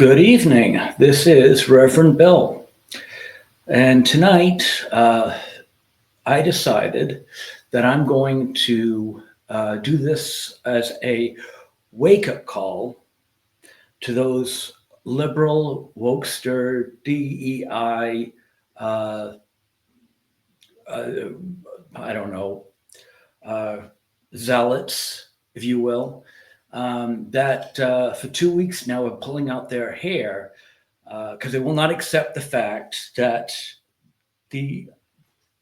Good evening. This is Reverend Bill. And tonight, I decided that I'm going to do this as a wake up call to those liberal, wokester, DEI, uh, uh, I don't know, uh, zealots, if you will, that for 2 weeks now are pulling out their hair because they will not accept the fact that the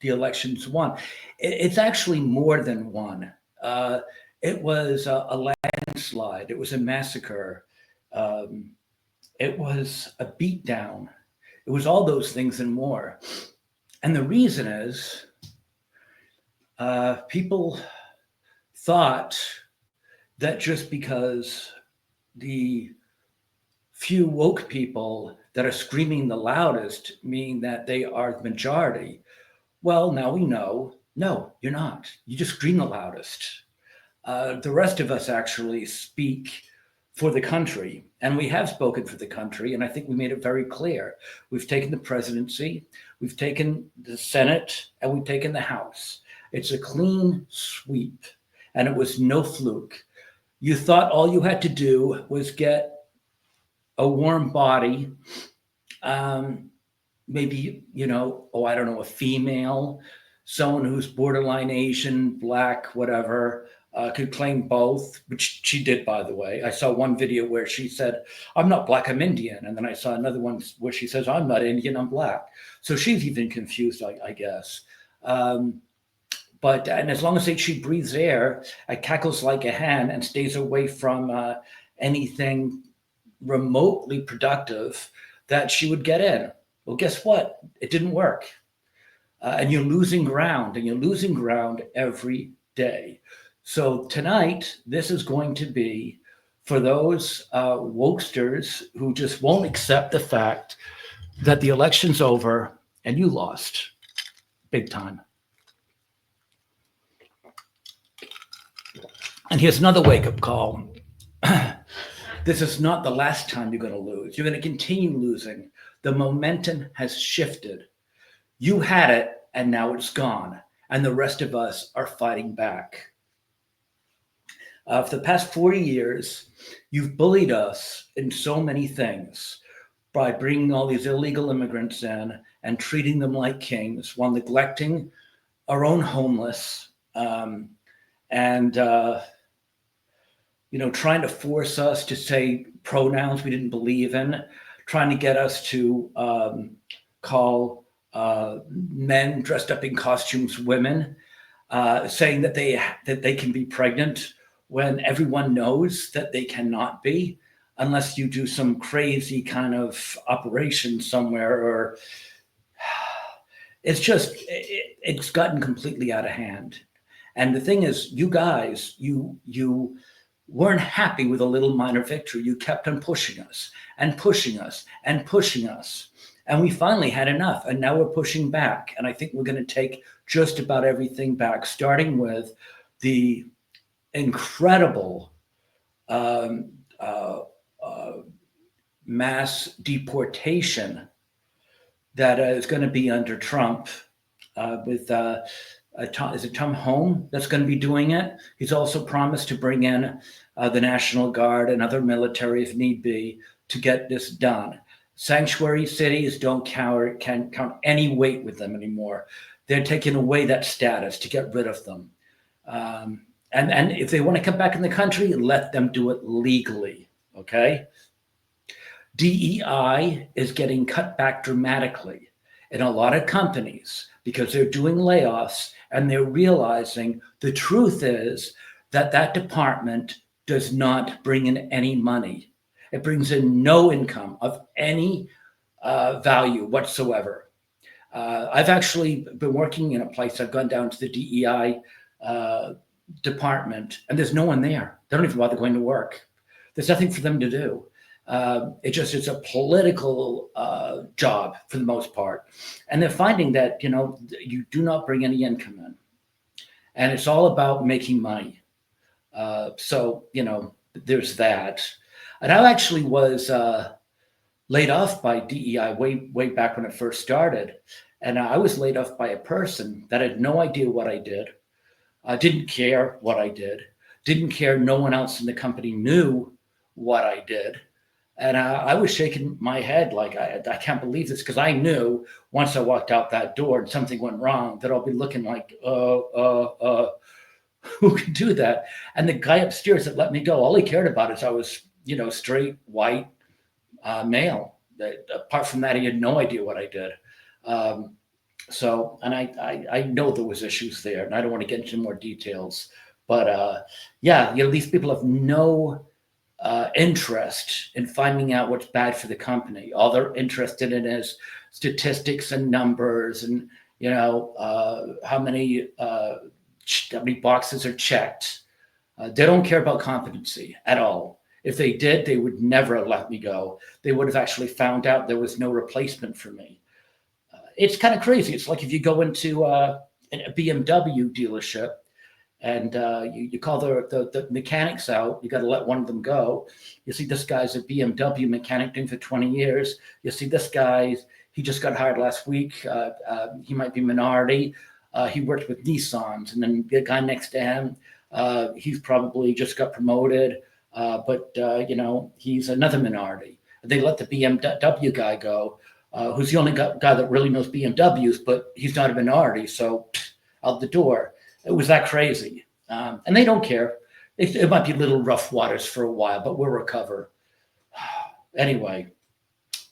the elections won. It's actually more than one. Uh, it was a landslide. It was a massacre. Um, it was a beatdown. It was all those things and more. And the reason is people thought that just because the few woke people that are screaming the loudest mean that they are the majority. Well, now we know, no, you're not. You just scream the loudest. The rest of us actually speak for the country, and we have spoken for the country, and I think we made it very clear. We've taken the presidency, we've taken the Senate, and we've taken the House. It's a clean sweep, and it was no fluke. You thought all you had to do was get a warm body, um, maybe, I don't know, a female, someone who's borderline Asian, black, whatever, could claim both, which she did, by the way. I saw one video where she said, I'm not black, I'm Indian. And then I saw another one where she says, I'm not Indian, I'm black. So she's even confused, I guess. And as long as she breathes air, cackles like a hen, and stays away from anything remotely productive, that she would get in. Well, guess what? It didn't work. And you're losing ground, and you're losing ground every day. So tonight, this is going to be for those wokesters who just won't accept the fact that the election's over and you lost big time. And here's another wake-up call. This is not the last time you're going to lose. You're going to continue losing. The momentum has shifted. You had it, and now it's gone. And the rest of us are fighting back. For the past 40 years, you've bullied us in so many things by bringing all these illegal immigrants in and treating them like kings while neglecting our own homeless, and trying to force us to say pronouns we didn't believe in, trying to get us to call men dressed up in costumes women, saying that they can be pregnant when everyone knows that they cannot be, unless you do some crazy kind of operation somewhere. Or it's gotten completely out of hand. And the thing is, you guys, you weren't happy with a little minor victory. You kept on pushing us and pushing us and pushing us. And we finally had enough. And now we're pushing back. And I think we're going to take just about everything back, starting with the incredible mass deportation that is going to be under Trump, with is it Tom Home that's going to be doing it? He's also promised to bring in the National Guard and other military if need be to get this done. Sanctuary cities can't count any weight with them anymore. They're taking away that status to get rid of them. And if they want to come back in the country, let them do it legally, okay? DEI is getting cut back dramatically in a lot of companies because they're doing layoffs, and they're realizing the truth is that department does not bring in any money. It brings in no income of any value whatsoever. I've actually been working in a place. I've gone down to the DEI department, and there's no one there. They don't even bother going to work. There's nothing for them to do. It's a political job for the most part. And they're finding that, you do not bring any income in. And it's all about making money. So, there's that. And I actually was laid off by DEI way back when it first started, and I was laid off by a person that had no idea what I did, didn't care what I did, didn't care. No one else in the company knew what I did, and I was shaking my head like I can't believe this because I knew once I walked out that door and something went wrong that I'll be looking like who can do that? And the guy upstairs that let me go, all he cared about is I was straight white male. That apart from that, he had no idea what I did. Um, and I know there was issues there, and I don't want to get into more details. But yeah, these people have no interest in finding out what's bad for the company. All they're interested in is statistics and numbers, and how many boxes are checked. They don't care about competency at all. If they did, they would never have let me go. They would have actually found out there was no replacement for me. It's kind of crazy. It's like if you go into a BMW dealership and you call the mechanics out, you got to let one of them go. You see this guy's a BMW mechanic doing for 20 years. You see this guy, he just got hired last week. He might be minority. He worked with Nissans. And then the guy next to him, he's probably just got promoted. But he's another minority. They let the BMW guy go, who's the only guy that really knows BMWs, but he's not a minority. So out the door. It was that crazy. And they don't care. It might be little rough waters for a while, but we'll recover. Anyway,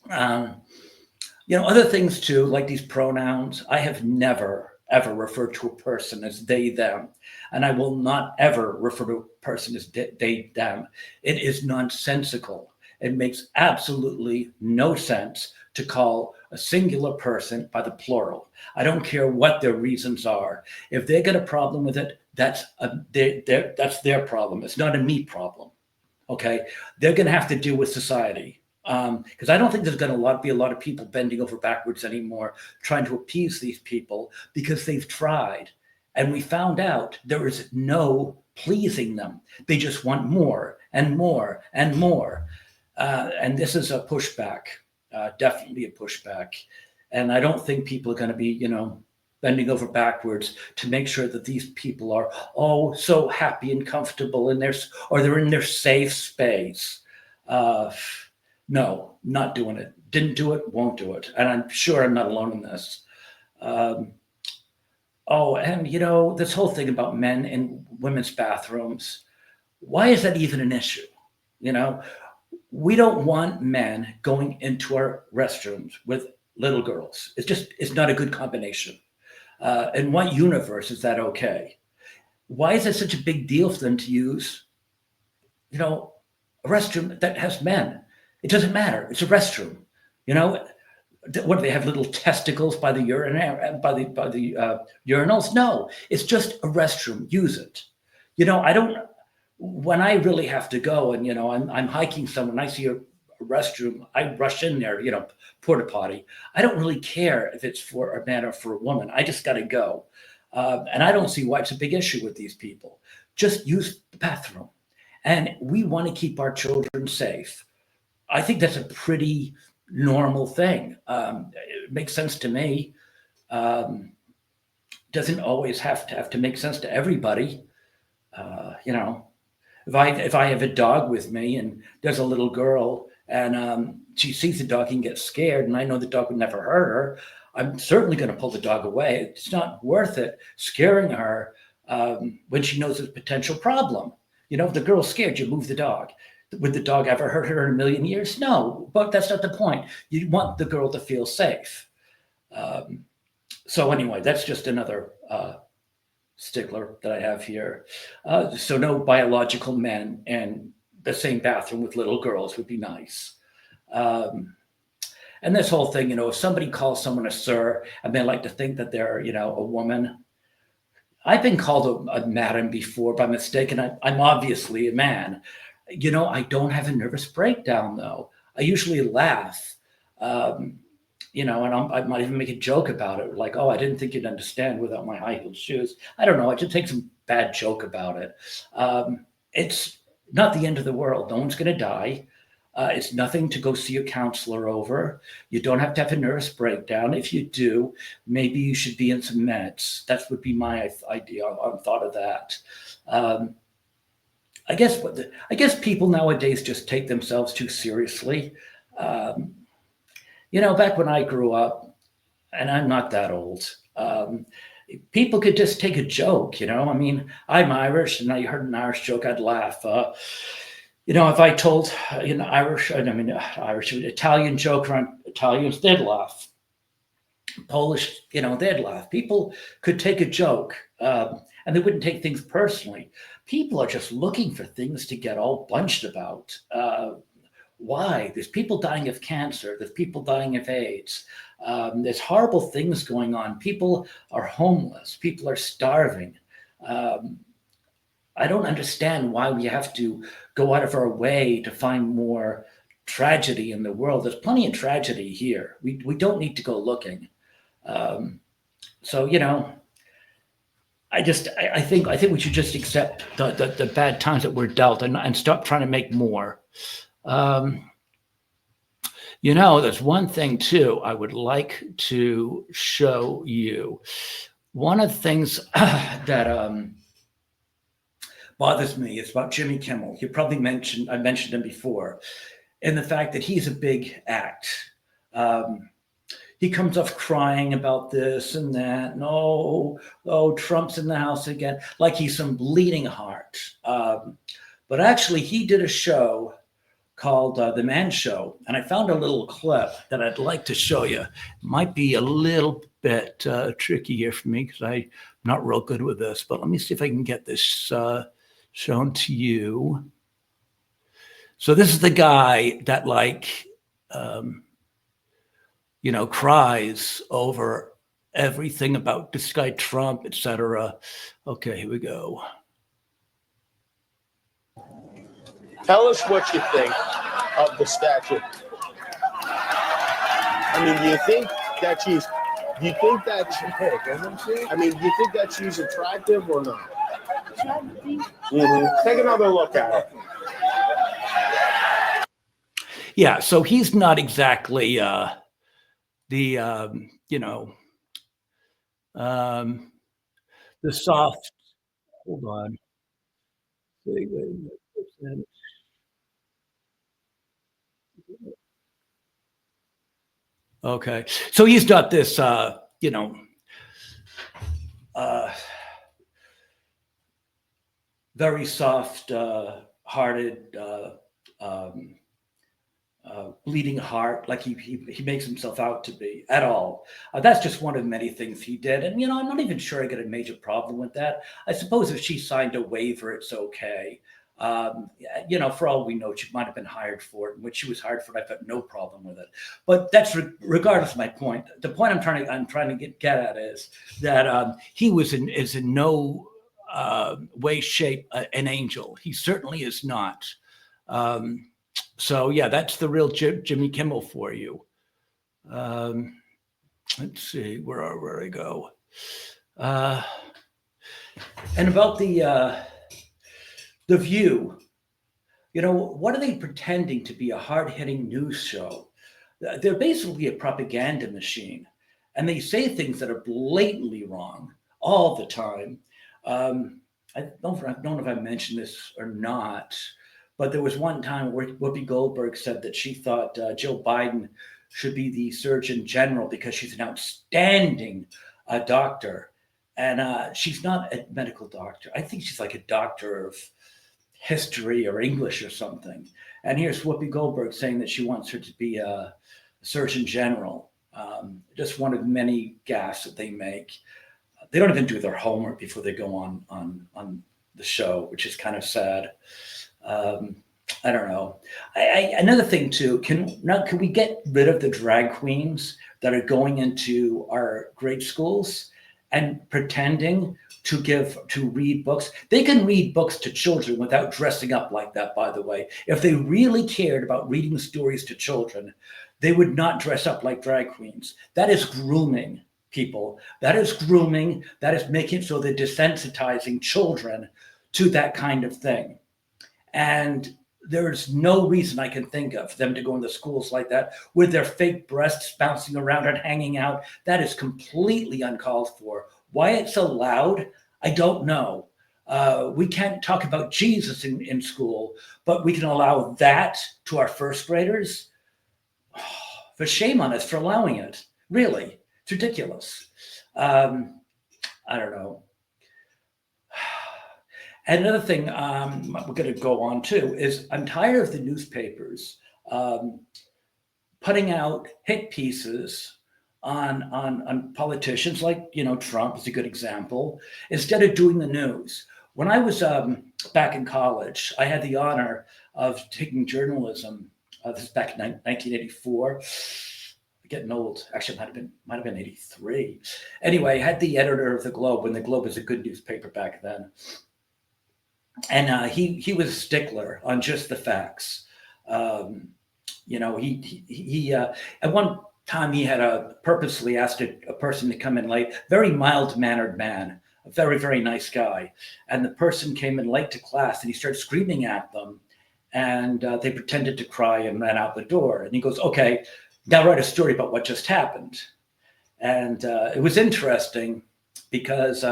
other things too, like these pronouns. I have never, ever referred to a person as they, them. And I will not ever refer to a person as they, them. It is nonsensical. It makes absolutely no sense to call a singular person by the plural. I don't care what their reasons are. If they get a problem with it, that's their problem. It's not a me problem. Okay, they're going to have to deal with society because I don't think there's going to be a lot of people bending over backwards anymore trying to appease these people because they've tried, and we found out there is no pleasing them. They just want more and more and more, and this is a pushback. Definitely a pushback. And I don't think people are going to be, bending over backwards to make sure that these people are so happy and comfortable in they're in their safe space. No, not doing it. Didn't do it, won't do it. And I'm sure I'm not alone in this. And this whole thing about men in women's bathrooms, why is that even an issue? We don't want men going into our restrooms with little girls. It's not a good combination. In what universe is that okay? Why is it such a big deal for them to use, a restroom that has men? It doesn't matter. It's a restroom. What do they have, little testicles by the urinals? No, it's just a restroom. Use it. I don't. When I really have to go and, I'm hiking somewhere and I see a restroom, I rush in there, porta potty. I don't really care if it's for a man or for a woman. I just got to go. And I don't see why it's a big issue with these people. Just use the bathroom. And we want to keep our children safe. I think that's a pretty normal thing. It makes sense to me. Doesn't always have to make sense to everybody. If I have a dog with me and there's a little girl and she sees the dog and gets scared and I know the dog would never hurt her, I'm certainly going to pull the dog away. It's not worth it scaring her when she knows there's a potential problem. If the girl's scared, you move the dog. Would the dog ever hurt her in a million years? No, but that's not the point. You want the girl to feel safe. So anyway, that's just another stickler that I have here. So no biological men and the same bathroom with little girls would be nice. And this whole thing, if somebody calls someone a sir and they like to think that they're, a woman. I've been called a madam before by mistake, and I'm obviously a man. I don't have a nervous breakdown though. I usually laugh. And I might even make a joke about it, like, oh, I didn't think you'd understand without my high-heeled shoes. I don't know. I just take some bad joke about it. It's not the end of the world. No one's going to die. It's nothing to go see a counselor over. You don't have to have a nervous breakdown. If you do, maybe you should be in some meds. That would be my idea on thought of that. Um, I guess people nowadays just take themselves too seriously. Um, Back when I grew up, and I'm not that old. People could just take a joke. I mean, I'm Irish, and I heard an Irish joke, I'd laugh. If I told Irish, Italian joke around Italians, they'd laugh. Polish, they'd laugh. People could take a joke, and they wouldn't take things personally. People are just looking for things to get all bunched about. Why? There's people dying of cancer. There's people dying of AIDS. There's horrible things going on. People are homeless. People are starving. Um, I don't understand why we have to go out of our way to find more tragedy in the world. There's plenty of tragedy here. We don't need to go looking. Um, so I think we should just accept the bad times that we're dealt and stop trying to make more. Um, there's one thing too I would like to show you. One of the things that bothers me is about Jimmy Kimmel. I mentioned him before, and the fact that he's a big act. Um, he comes off crying about this and that, and Trump's in the house again, like he's some bleeding heart. But actually, he did a show called The Man Show, and I found a little clip that I'd like to show you. It might be a little bit tricky here for me because I'm not real good with this, but let me see if I can get this shown to you. So this is the guy that cries over everything about this guy Trump, etc. Okay, here we go. Tell us what you think of the statue. I mean, do you think that she's attractive or not? Take another look at it. Yeah, so he's not exactly the soft. Hold on. Okay, so he's not this very soft hearted bleeding heart like he makes himself out to be at all. That's just one of many things he did, and I'm not even sure I got a major problem with that. I suppose if she signed a waiver, it's okay. For all we know, she might have been hired for it, and when she was hired for it, I've got no problem with it. But that's regardless of my point. The point I'm trying to get at is that he is in no way, shape an angel. He certainly is not. So yeah, that's the real Jimmy Kimmel for you. Let's see, where I go. And about the View, what are they pretending to be a hard-hitting news show? They're basically a propaganda machine, and they say things that are blatantly wrong all the time. I don't know if I mentioned this or not, but there was one time where Whoopi Goldberg said that she thought Jill Biden should be the Surgeon General because she's an outstanding doctor. And she's not a medical doctor. I think she's like a doctor of history or English or something. And here's Whoopi Goldberg saying that she wants her to be a Surgeon General. Just one of many gaffes that they make. They don't even do their homework before they go on the show, which is kind of sad. I don't know. Another thing too, can we get rid of the drag queens that are going into our grade schools and pretending to read books? They can read books to children without dressing up like that, by the way. If they really cared about reading stories to children, they would not dress up like drag queens. That is grooming, people. That is grooming. That is making so they're desensitizing children to that kind of thing. And there's no reason I can think of for them to go into schools like that with their fake breasts bouncing around and hanging out. That is completely uncalled for. Why it's allowed, I don't know. We can't talk about Jesus in school, but we can allow that to our first graders. For shame on us for allowing it. Really, it's ridiculous. I don't know. And another thing we're going to go on to is I'm tired of the newspapers putting out hit pieces on politicians, like Trump is a good example, instead of doing the news. When I was back in college, I had the honor of taking journalism. This is back in 1984. Getting old. Actually, might have been 83. Anyway, I had the editor of the Globe when the Globe was a good newspaper back then, and he was a stickler on just the facts. He at one time he had purposely asked a person to come in late. Very mild-mannered man, a very, very nice guy, and the person came in late to class, and he started screaming at them, and they pretended to cry and ran out the door. And he goes, "Okay, now write a story about what just happened." And it was interesting because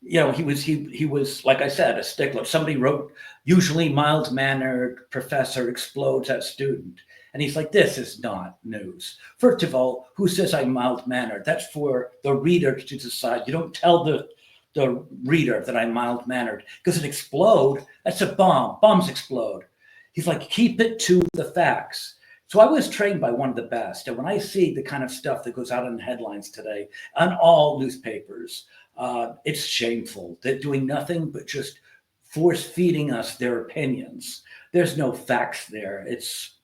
he was, like I said, a stickler. Somebody wrote, usually mild-mannered professor explodes at student. And he's like, this is not news. First of all, who says I'm mild-mannered? That's for the reader to decide. You don't tell the reader that I'm mild-mannered, because it explode, that's a bomb. Bombs explode. He's like, keep it to the facts. So I was trained by one of the best. And when I see the kind of stuff that goes out in the headlines today on all newspapers, it's shameful. They're doing nothing but just force feeding us their opinions. There's no facts there. It's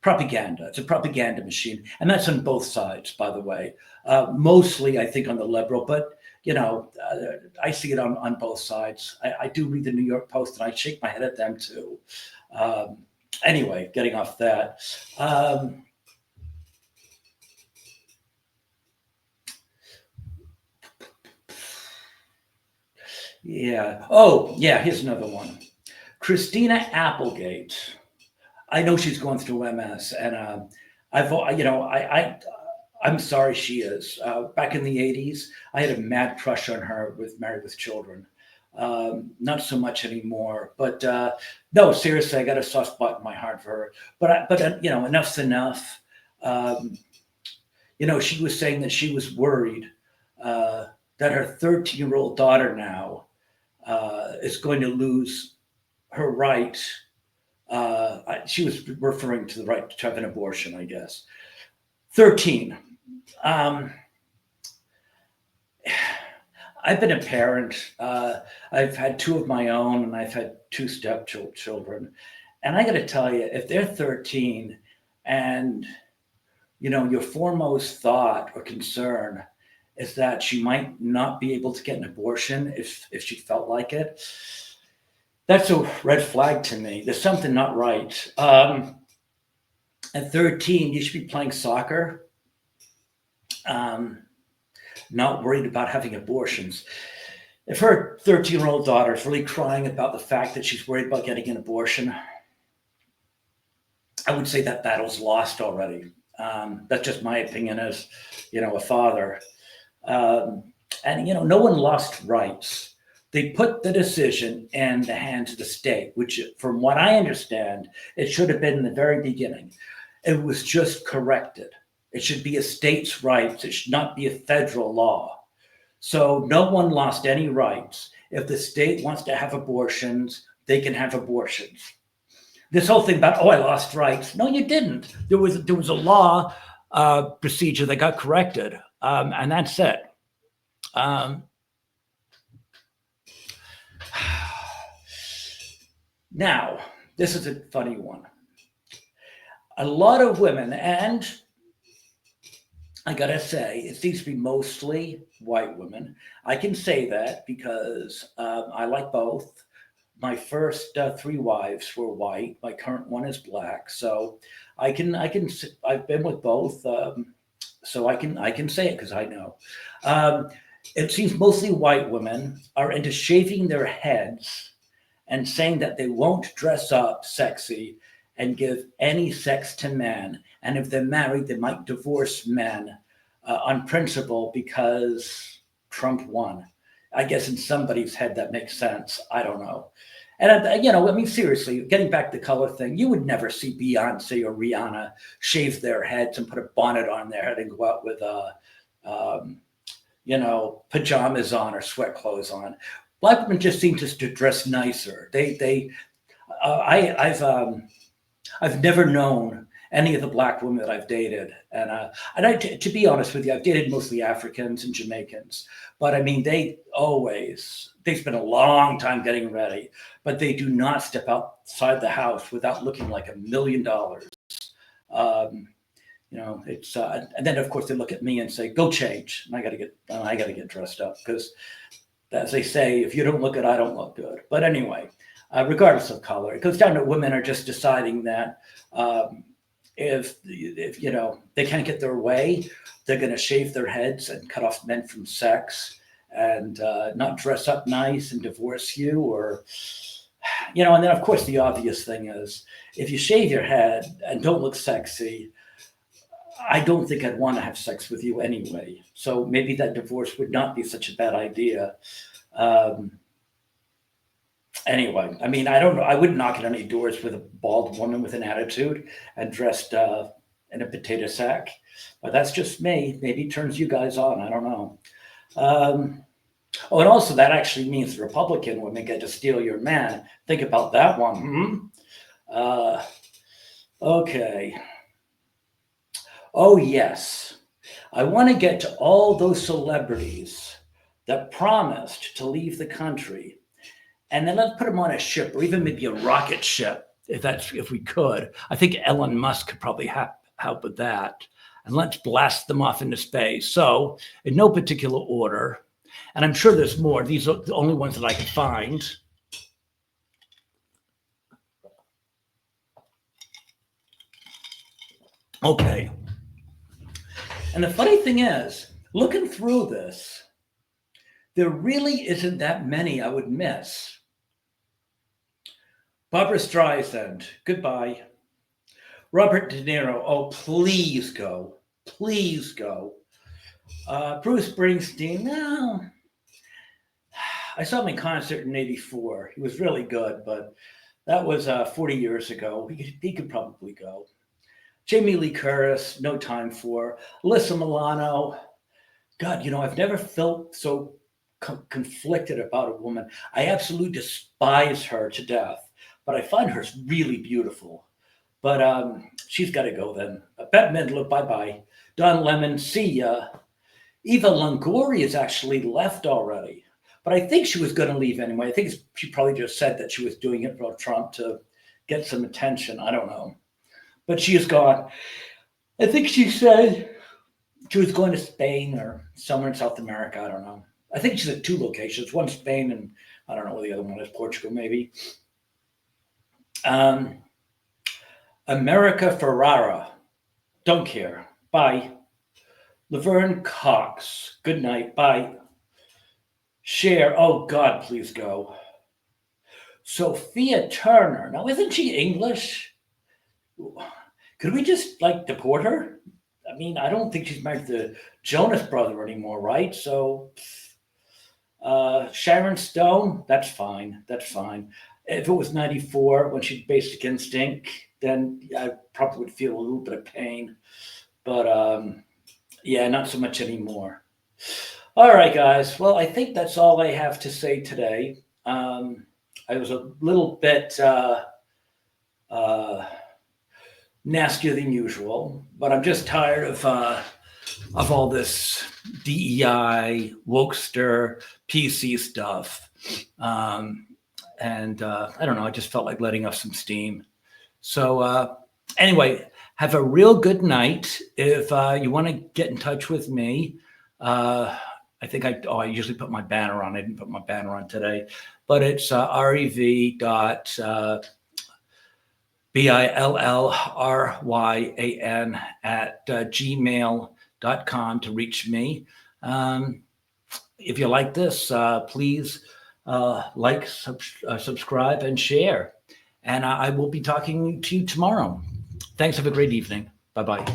propaganda. It's a propaganda machine. And that's on both sides, by the way. Mostly, I think, on the liberal, but I see it on both sides. I do read the New York Post, and I shake my head at them too. Anyway, getting off that. Yeah. Oh, yeah. Here's another one. Christina Applegate. I know she's going through MS, and I'm sorry she is. Back in the 80s, I had a mad crush on her with Married with Children. Not so much anymore, but no, seriously, I got a soft spot in my heart for her. But enough's enough. She was saying that she was worried that her 13-year-old daughter now is going to lose her right. She was referring to the right to have an abortion, I guess. 13. I've been a parent. I've had two of my own, and I've had two stepchildren. And I got to tell you, if they're 13 and, your foremost thought or concern is that she might not be able to get an abortion if she felt like it, that's a red flag to me. There's something not right. At 13, you should be playing soccer. Not worried about having abortions. If her 13-year-old daughter is really crying about the fact that she's worried about getting an abortion, I would say that battle's lost already. That's just my opinion as, a father. And no one lost rights. They put the decision in the hands of the state, which, from what I understand, it should have been in the very beginning. It was just corrected. It should be a state's rights. It should not be a federal law. So no one lost any rights. If the state wants to have abortions, they can have abortions. This whole thing about, I lost rights. No, you didn't. There was a law procedure that got corrected, and that's it. Now, this is a funny one. A lot of women, and I gotta say, it seems to be mostly white women. I can say that because I like both. My first 3 wives were white. My current one is black. So I've been with both. So I can say it because I know. It seems mostly white women are into shaving their heads and saying that they won't dress up sexy and give any sex to men. And if they're married, they might divorce men on principle because Trump won. I guess in somebody's head that makes sense. I don't know. And, I mean, seriously, getting back to the color thing, you would never see Beyonce or Rihanna shave their heads and put a bonnet on their head and go out with, pajamas on or sweat clothes on. Black women just seem to dress nicer. I've never known any of the black women that I've dated, to be honest with you, I've dated mostly Africans and Jamaicans. But I mean, they spend a long time getting ready, but they do not step outside the house without looking like $1 million. It's and then of course they look at me and say, "Go change," and I got to get dressed up because, as they say, if you don't look good, I don't look good. But anyway, regardless of color, it goes down to women are just deciding that if they can't get their way, they're going to shave their heads and cut off men from sex and not dress up nice and divorce you, or and then of course the obvious thing is if you shave your head and don't look sexy, I don't think I'd want to have sex with you anyway. So maybe that divorce would not be such a bad idea. Anyway, I mean, I don't know. I wouldn't knock on any doors with a bald woman with an attitude and dressed in a potato sack. But that's just me. Maybe it turns you guys on. I don't know. And also that actually means the Republican women get to steal your man. Think about that one. Okay. Oh, yes. I want to get to all those celebrities that promised to leave the country. And then let's put them on a ship or even maybe a rocket ship, if we could. I think Elon Musk could probably help with that. And let's blast them off into space. So in no particular order, and I'm sure there's more. These are the only ones that I could find. Okay. And the funny thing is, looking through this, there really isn't that many I would miss. Barbara Streisand, goodbye. Robert De Niro, oh, please go. Please go. Bruce Springsteen, no. I saw him in concert in '84. He was really good, but that was 40 years ago. He could probably go. Jamie Lee Curtis, no time for. Alyssa Milano, God, I've never felt so conflicted about a woman. I absolutely despise her to death, but I find her really beautiful. But she's got to go then. Bette Midler, bye-bye. Don Lemon, see ya. Eva Longoria has actually left already, but I think she was going to leave anyway. I think she probably just said that she was doing it for Trump to get some attention. I don't know. But she is gone. I think she said she was going to Spain or somewhere in South America. I don't know. I think she's at 2 locations. One Spain and I don't know what the other one is. Portugal, maybe. America Ferrara. Don't care. Bye. Laverne Cox. Good night. Bye. Cher. Oh, God, please go. Sophia Turner. Now, isn't she English? Could we just deport her? I mean, I don't think she's married to the Jonas brother anymore, right? So Sharon Stone, that's fine. That's fine. If it was 94 when she did Basic Instinct, then I probably would feel a little bit of pain. But yeah, not so much anymore. All right, guys. Well, I think that's all I have to say today. I was a little bit nastier than usual, but I'm just tired of all this DEI, wokester, PC stuff. And I don't know, I just felt like letting off some steam. So anyway, have a real good night. If you want to get in touch with me, I think I usually put my banner on. I didn't put my banner on today, but it's REV.BILLRYAN at gmail.com to reach me. If you like this, please like, subscribe, and share. And I will be talking to you tomorrow. Thanks. Have a great evening. Bye-bye.